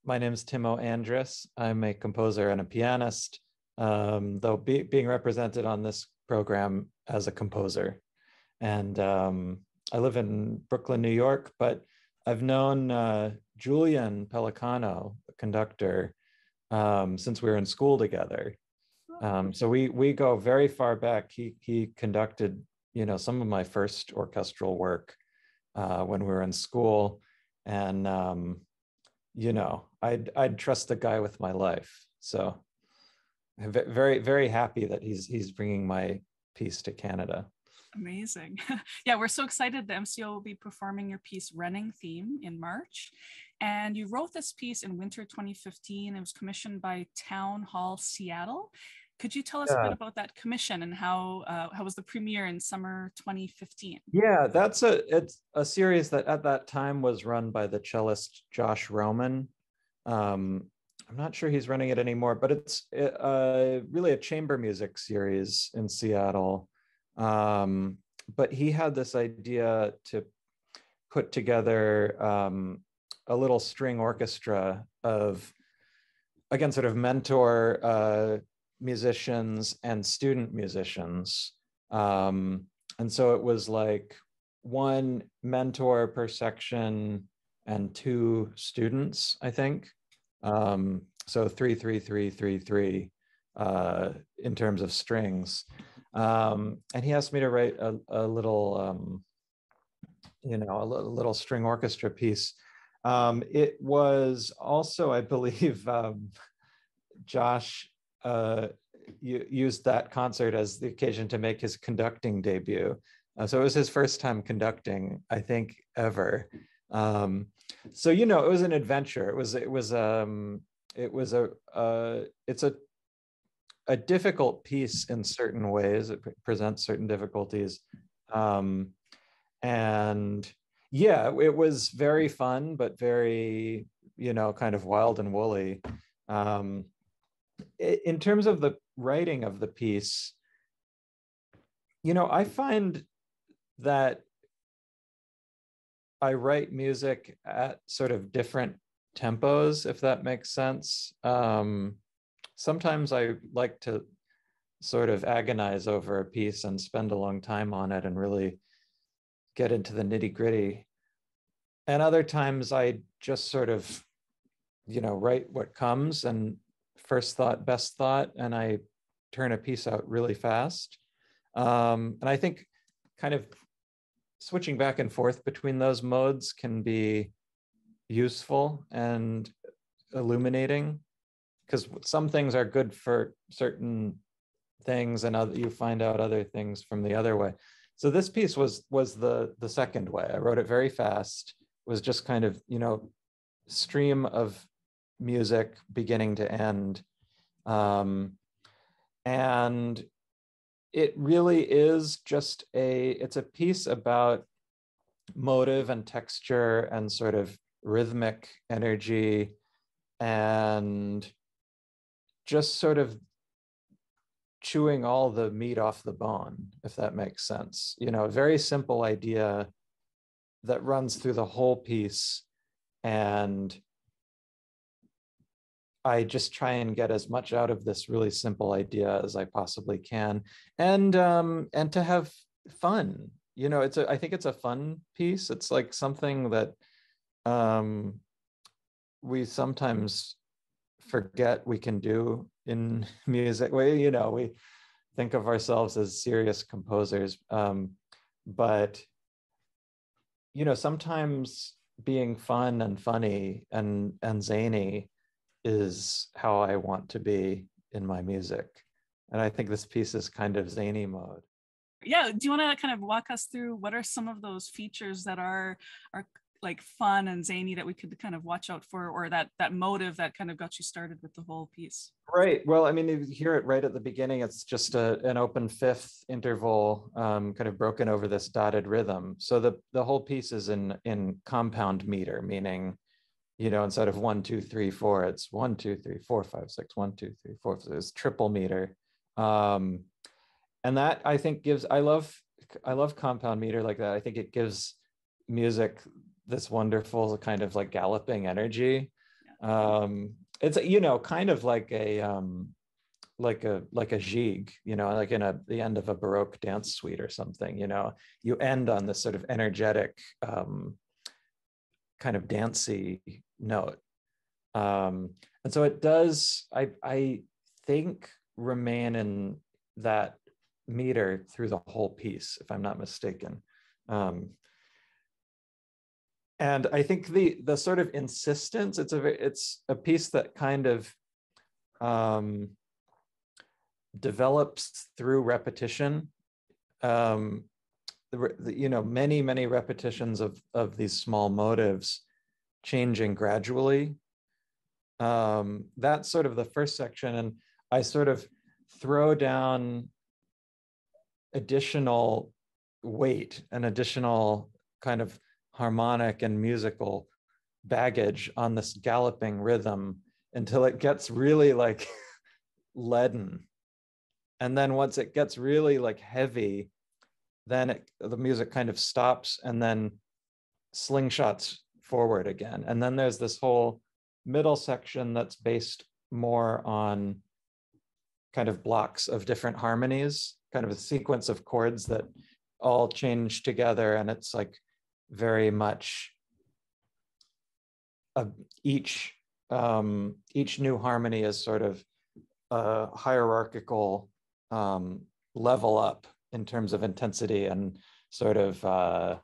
My name is Timo Andres. I'm a composer and a pianist, though being represented on this program as a composer. And I live in Brooklyn, New York, but I've known Julian Pelicano, the conductor, since we were in school together. So we go very far back. He conducted, some of my first orchestral work when we were in school, and I'd trust the guy with my life. So I'm very, very happy that he's bringing my piece to Canada. Amazing. Yeah, we're so excited. The MCO will be performing your piece Running Theme in March. And you wrote this piece in winter 2015. It was commissioned by Town Hall Seattle. Could you tell us a bit about that commission and how was the premiere in summer 2015? Yeah, it's a series that at that time was run by the cellist Josh Roman. I'm not sure he's running it anymore, but it's really a chamber music series in Seattle. But he had this idea to put together a little string orchestra of, again, sort of mentor musicians and student musicians. And so it was like one mentor per section and two students, I think. So 3 in terms of strings. And he asked me to write a little, a little string orchestra piece. It was also, I believe, Josh used that concert as the occasion to make his conducting debut. So it was his first time conducting, I think, ever. So it was an adventure. It's a difficult piece in certain ways. It presents certain difficulties. And yeah, it was very fun, but very, kind of wild and woolly. In terms of the writing of the piece, I find that I write music at sort of different tempos, if that makes sense. Sometimes I like to sort of agonize over a piece and spend a long time on it and really get into the nitty-gritty. And other times I just sort of, write what comes and first thought, best thought, and I turn a piece out really fast. And I think kind of switching back and forth between those modes can be useful and illuminating, because some things are good for certain things and you find out other things from the other way. So this piece was the second way. I wrote it very fast. It was just kind of, stream of music beginning to end. And it really is just it's a piece about motive and texture and sort of rhythmic energy and just sort of chewing all the meat off the bone, if that makes sense. A very simple idea that runs through the whole piece, and I just try and get as much out of this really simple idea as I possibly can, and to have fun. I think it's a fun piece. It's like something that we sometimes forget we can do in music. We think of ourselves as serious composers, but sometimes being fun and funny and zany is how I want to be in my music. And I think this piece is kind of zany mode. Yeah, do you want to kind of walk us through what are some of those features that are like fun and zany that we could kind of watch out for, or that motive that kind of got you started with the whole piece? Right. Well, I mean, you hear it right at the beginning. It's just an open fifth interval, kind of broken over this dotted rhythm. So the whole piece is in compound meter, meaning, instead of 1, 2, 3, 4, it's 1, 2, 3, 4, 5, 6, 1, 2, 3, 4. So it's triple meter. And that I think I love compound meter like that. I think it gives music this wonderful kind of like galloping energy. It's, kind of like a jig, like in the end of a Baroque dance suite or something. You end on this sort of energetic, kind of dancey note. And so it does, I think, remain in that meter through the whole piece, if I'm not mistaken. And I think the sort of insistence, it's a piece that kind of develops through repetition. Many repetitions of these small motives changing gradually. That's sort of the first section, and I sort of throw down additional weight and additional kind of harmonic and musical baggage on this galloping rhythm until it gets really like leaden. And then once it gets really like heavy, then the music kind of stops and then slingshots forward again. And then there's this whole middle section that's based more on kind of blocks of different harmonies, kind of a sequence of chords that all change together. And it's like very much each new harmony is sort of a hierarchical level up in terms of intensity and sort of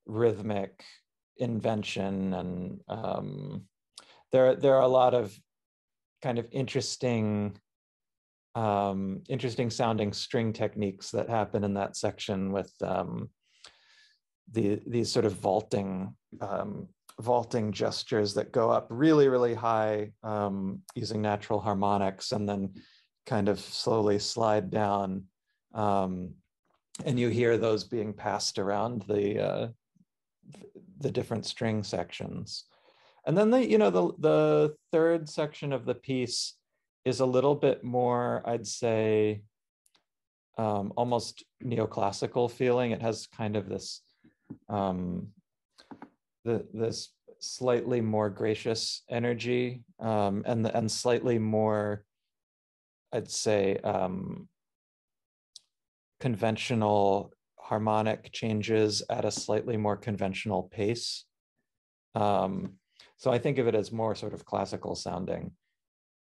rhythmic invention. And there are a lot of kind of interesting sounding string techniques that happen in that section with these sort of vaulting gestures that go up really, really high using natural harmonics and then kind of slowly slide down. And you hear those being passed around the different string sections. And then the third section of the piece is a little bit more, I'd say, almost neoclassical feeling. It has kind of this this slightly more gracious energy, and slightly more, I'd say, conventional harmonic changes at a slightly more conventional pace. So I think of it as more sort of classical sounding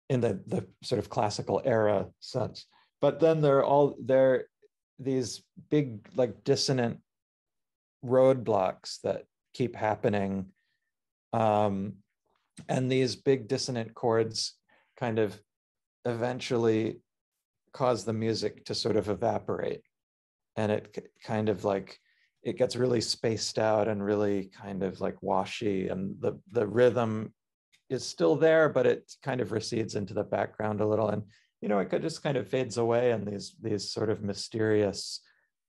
in the sort of classical era sense. But then there these big like dissonant roadblocks that keep happening. And these big dissonant chords kind of eventually cause the music to sort of evaporate. And it kind of like, it gets really spaced out and really kind of like washy, and the rhythm is still there, but it kind of recedes into the background a little. And, it just kind of fades away in these sort of mysterious,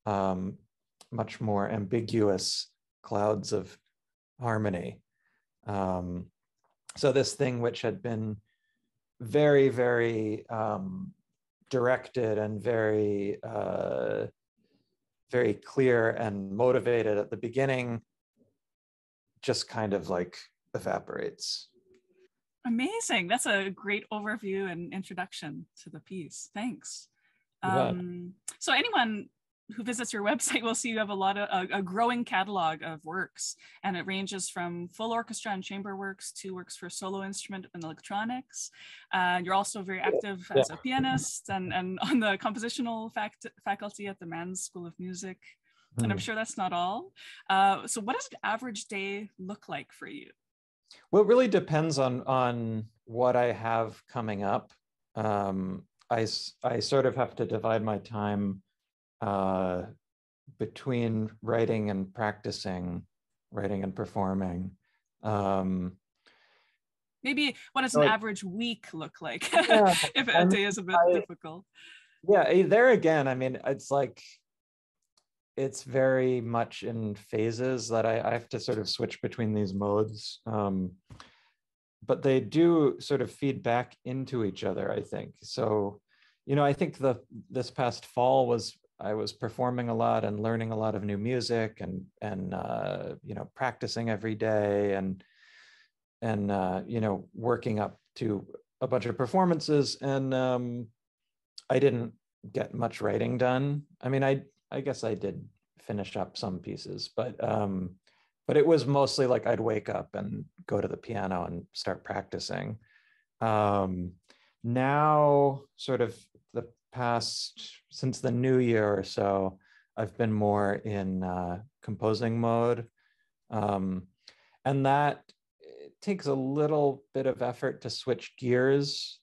much more ambiguous clouds of harmony. So this thing which had been very, very directed and very, very clear and motivated at the beginning just kind of like evaporates. Amazing. That's a great overview and introduction to the piece. Thanks. So anyone who visits your website will see you have a growing catalog of works, and it ranges from full orchestra and chamber works to works for solo instrument and electronics. You're also very active as a pianist and on the compositional faculty at the Mannes School of Music. And I'm sure that's not all. So what does an average day look like for you? Well, it really depends on what I have coming up. I sort of have to divide my time between writing and practicing, writing and performing. Maybe what does an average week look like? Yeah, if a day is a bit difficult. Yeah, there again, I mean, it's very much in phases that I have to sort of switch between these modes. But they do sort of feed back into each other, I think. So, I think this past fall I was performing a lot and learning a lot of new music and practicing every day. you know, working up to a bunch of performances, and I didn't get much writing done. I mean, I guess I did finish up some pieces, but it was mostly like I'd wake up and go to the piano and start practicing. Now, sort of the past, since the new year or so, I've been more in composing mode. And that takes a little bit of effort to switch gears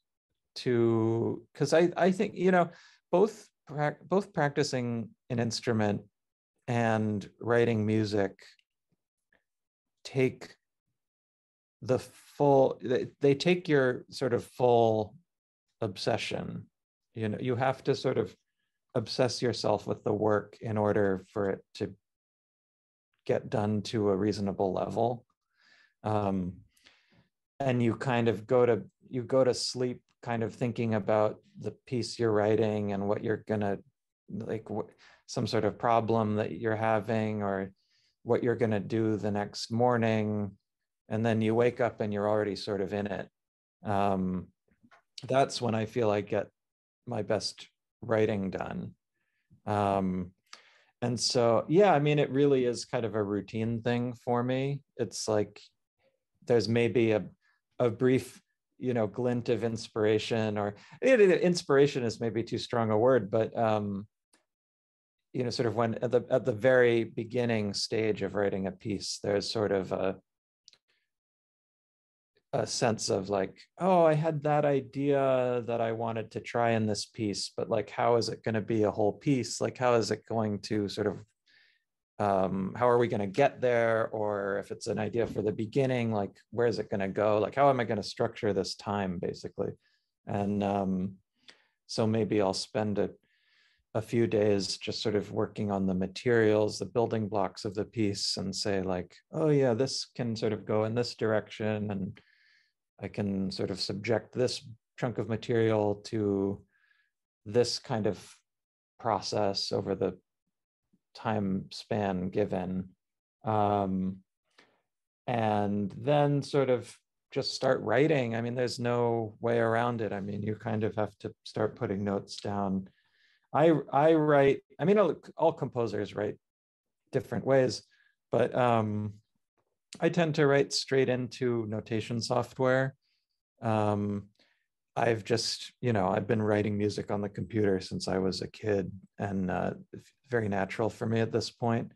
to, because I think, you know, both practicing an instrument and writing music take the full, they take your sort of full obsession. You know, you have to sort of obsess yourself with the work in order for it to get done to a reasonable level. And you kind of go to sleep kind of thinking about the piece you're writing and what you're gonna, like, some sort of problem that you're having or what you're gonna do the next morning. And then you wake up and you're already sort of in it. That's when I feel I get my best writing done. And so, yeah, I mean, it really is kind of a routine thing for me. It's like there's maybe a brief, you know, glint of inspiration, or inspiration is maybe too strong a word, but you know, sort of when at the very beginning stage of writing a piece, there's sort of a sense of like, oh, I had that idea that I wanted to try in this piece, but like, how is it going to be a whole piece? Like, how is it going to sort of, how are we going to get there? Or if it's an idea for the beginning, like, where is it going to go? Like, how am I going to structure this time, basically? And so maybe I'll spend a few days just sort of working on the materials, the building blocks of the piece, and say like, oh yeah, this can sort of go in this direction, and I can sort of subject this chunk of material to this kind of process over the time span given. And then sort of just start writing. I mean, there's no way around it. I mean, you kind of have to start putting notes down. I write, I mean, all composers write different ways, but I tend to write straight into notation software. I've just, you know, I've been writing music on the computer since I was a kid, and it's very natural for me at this point.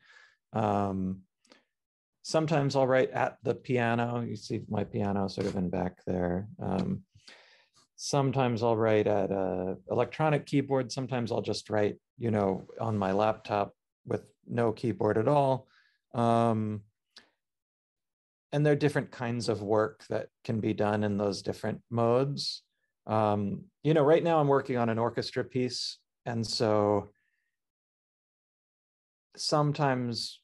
Sometimes I'll write at the piano. You see my piano sort of in back there. Sometimes I'll write at an electronic keyboard. Sometimes I'll just write, you know, on my laptop with no keyboard at all. And there are different kinds of work that can be done in those different modes. You know, right now I'm working on an orchestra piece. And so sometimes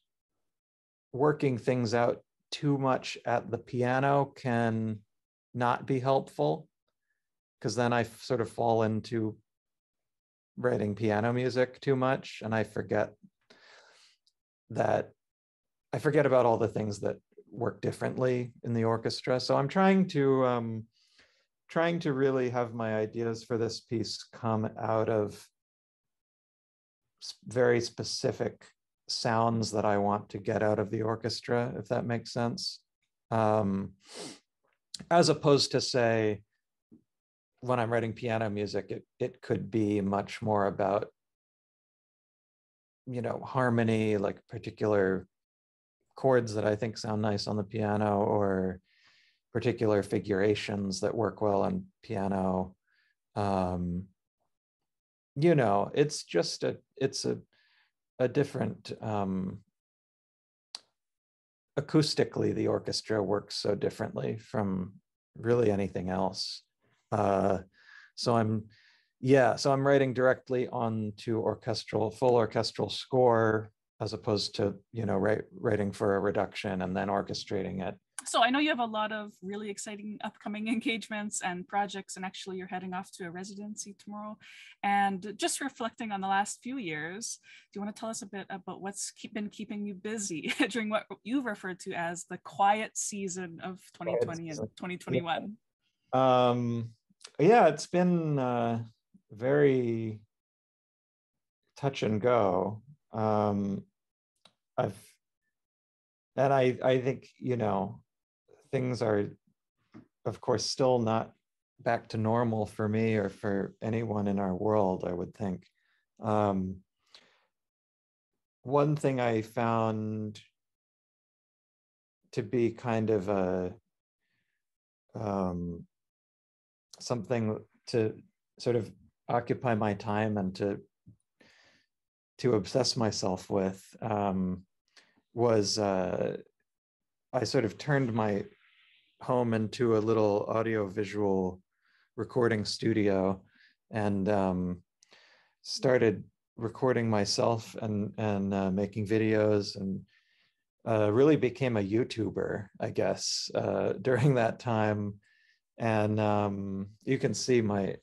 working things out too much at the piano can not be helpful, because then I sort of fall into writing piano music too much, and I forget about all the things that work differently in the orchestra. So I'm trying to really have my ideas for this piece come out of very specific sounds that I want to get out of the orchestra, if that makes sense. As opposed to, say, when I'm writing piano music, it could be much more about, you know, harmony, like particular chords that I think sound nice on the piano, or particular figurations that work well on piano. You know, it's just a different, acoustically, the orchestra works so differently from really anything else. So I'm writing directly onto full orchestral score, as opposed to, you know, writing for a reduction and then orchestrating it. So I know you have a lot of really exciting upcoming engagements and projects, and actually you're heading off to a residency tomorrow. And just reflecting on the last few years, do you want to tell us a bit about what's been keeping you busy during what you referred to as the quiet season of 2020 and 2021? Yeah, it's been very touch and go. I think, things are, of course, still not back to normal for me or for anyone in our world, I would think. One thing I found to be kind of something to sort of occupy my time and to obsess myself with was I sort of turned my home into a little audio-visual recording studio and started recording myself and making videos, and really became a YouTuber, I guess, during that time. And you can see my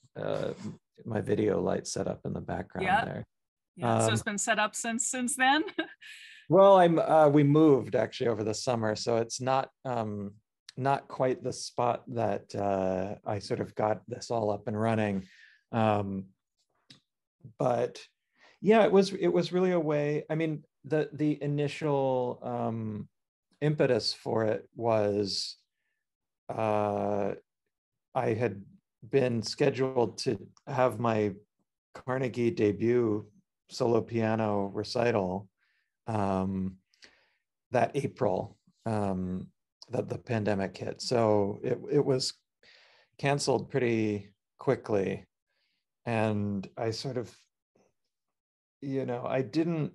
my video light set up in the background there. Yeah, so it's been set up since then. Well, we moved actually over the summer, so it's not quite the spot that I sort of got this all up and running. But yeah, it was really a way. I mean, the initial impetus for it was I had been scheduled to have my Carnegie debut solo piano recital that April that the pandemic hit. So it was canceled pretty quickly. And I sort of, I didn't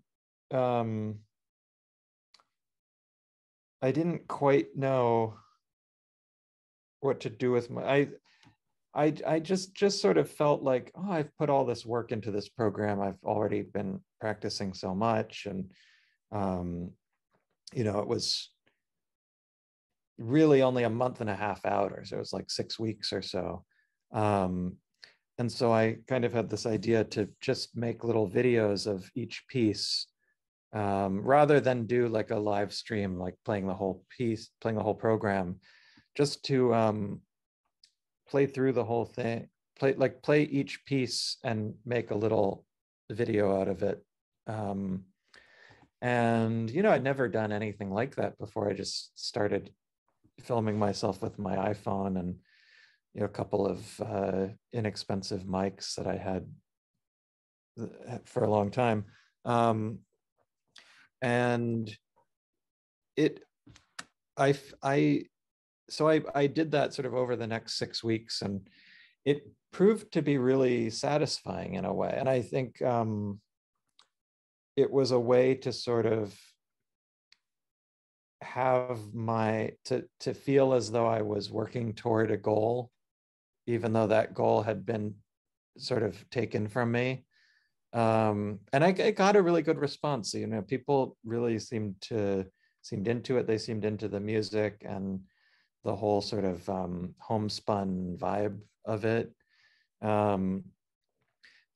quite know what to do with I just sort of felt like, oh, I've put all this work into this program. I've already been practicing so much. And, it was really only a month and a half out, or so it was like 6 weeks or so. And so I kind of had this idea to just make little videos of each piece, rather than do like a live stream, like playing the whole piece, playing the whole program, just to play through the whole thing, play each piece and make a little video out of it. And, I'd never done anything like that before. I just started filming myself with my iPhone and, a couple of inexpensive mics that I had for a long time. And so I did that sort of over the next 6 weeks, and it proved to be really satisfying in a way. And I think it was a way to sort of have to feel as though I was working toward a goal, even though that goal had been sort of taken from me. And I got a really good response. People really seemed into it. They seemed into the music and the whole sort of homespun vibe of it.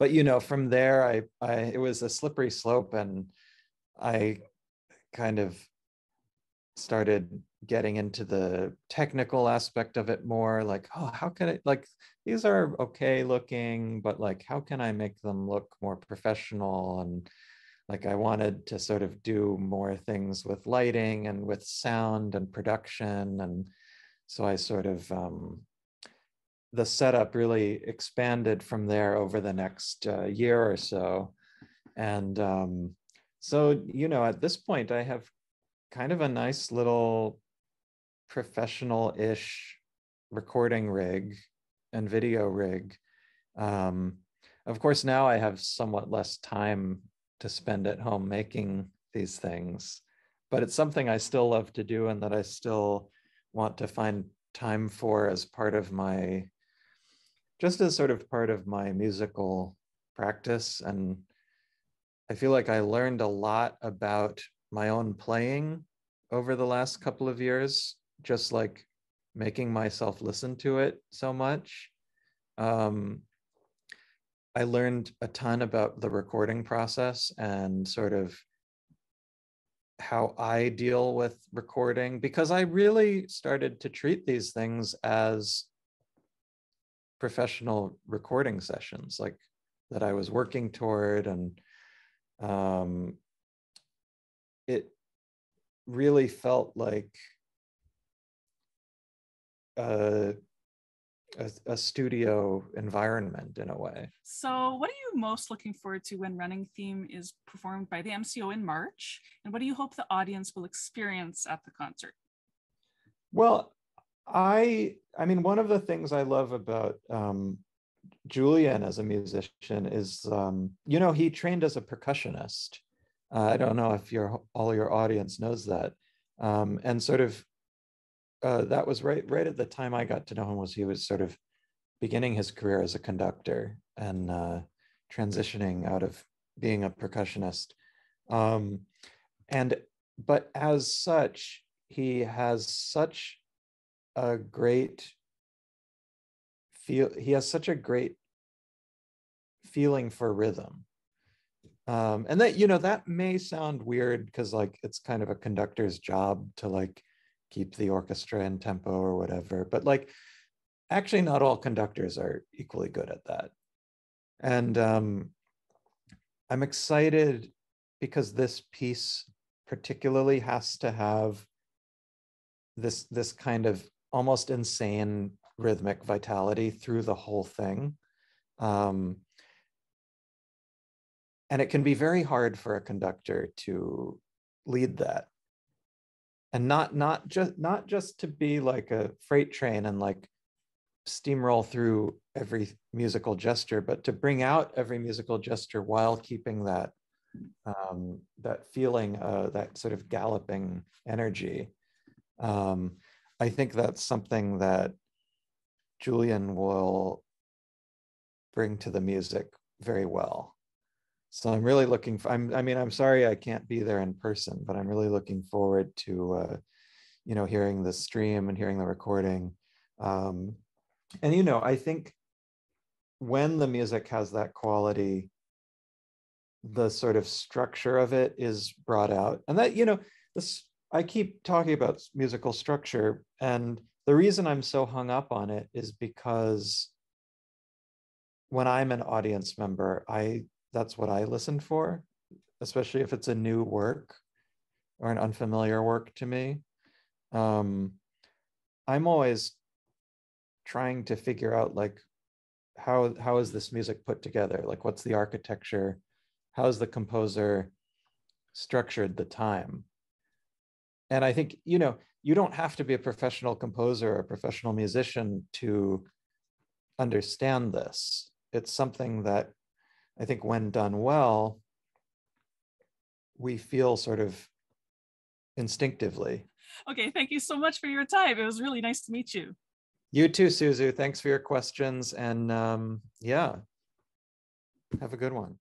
But from there, it was a slippery slope, and I kind of started getting into the technical aspect of it more, like, oh, how can I, like, these are okay looking, but like, how can I make them look more professional? And like, I wanted to sort of do more things with lighting and with sound and production. And so I sort of, the setup really expanded from there over the next year or so. And so, at this point, I have kind of a nice little professional-ish recording rig and video rig. Of course, now I have somewhat less time to spend at home making these things, but it's something I still love to do and that I still want to find time for as part of just as sort of part of my musical practice. And I feel like I learned a lot about my own playing over the last couple of years just like making myself listen to it so much. I learned a ton about the recording process and sort of how I deal with recording, because I really started to treat these things as professional recording sessions, like that I was working toward. And it really felt like a studio environment in a way. So what are you most looking forward to when Running Theme is performed by the MCO in March? And what do you hope the audience will experience at the concert? Well, I mean, one of the things I love about Julian as a musician is, he trained as a percussionist. I don't know if all your audience knows that. And sort of that was right at the time I got to know him, was he was sort of beginning his career as a conductor and transitioning out of being a percussionist. But as such, he has such a great such a great feeling for rhythm. And that, that may sound weird because like it's kind of a conductor's job to like keep the orchestra in tempo or whatever, but like actually not all conductors are equally good at that. And I'm excited because this piece particularly has to have this kind of almost insane rhythmic vitality through the whole thing. And it can be very hard for a conductor to lead that, and not just to be like a freight train and like steamroll through every musical gesture, but to bring out every musical gesture while keeping that feeling, that sort of galloping energy. I think that's something that Julian will bring to the music very well. So I'm really looking for, I'm sorry I can't be there in person, but I'm really looking forward to, hearing the stream and hearing the recording. And, I think when the music has that quality, the sort of structure of it is brought out. And that, I keep talking about musical structure. And the reason I'm so hung up on it is because when I'm an audience member, that's what I listen for, especially if it's a new work or an unfamiliar work to me. I'm always trying to figure out like, how is this music put together? Like, what's the architecture? How is the composer structured the time? And I think, you don't have to be a professional composer or a professional musician to understand this. It's something that I think when done well, we feel sort of instinctively. Okay, thank you so much for your time. It was really nice to meet you. You too, Suzu. Thanks for your questions. And yeah, have a good one.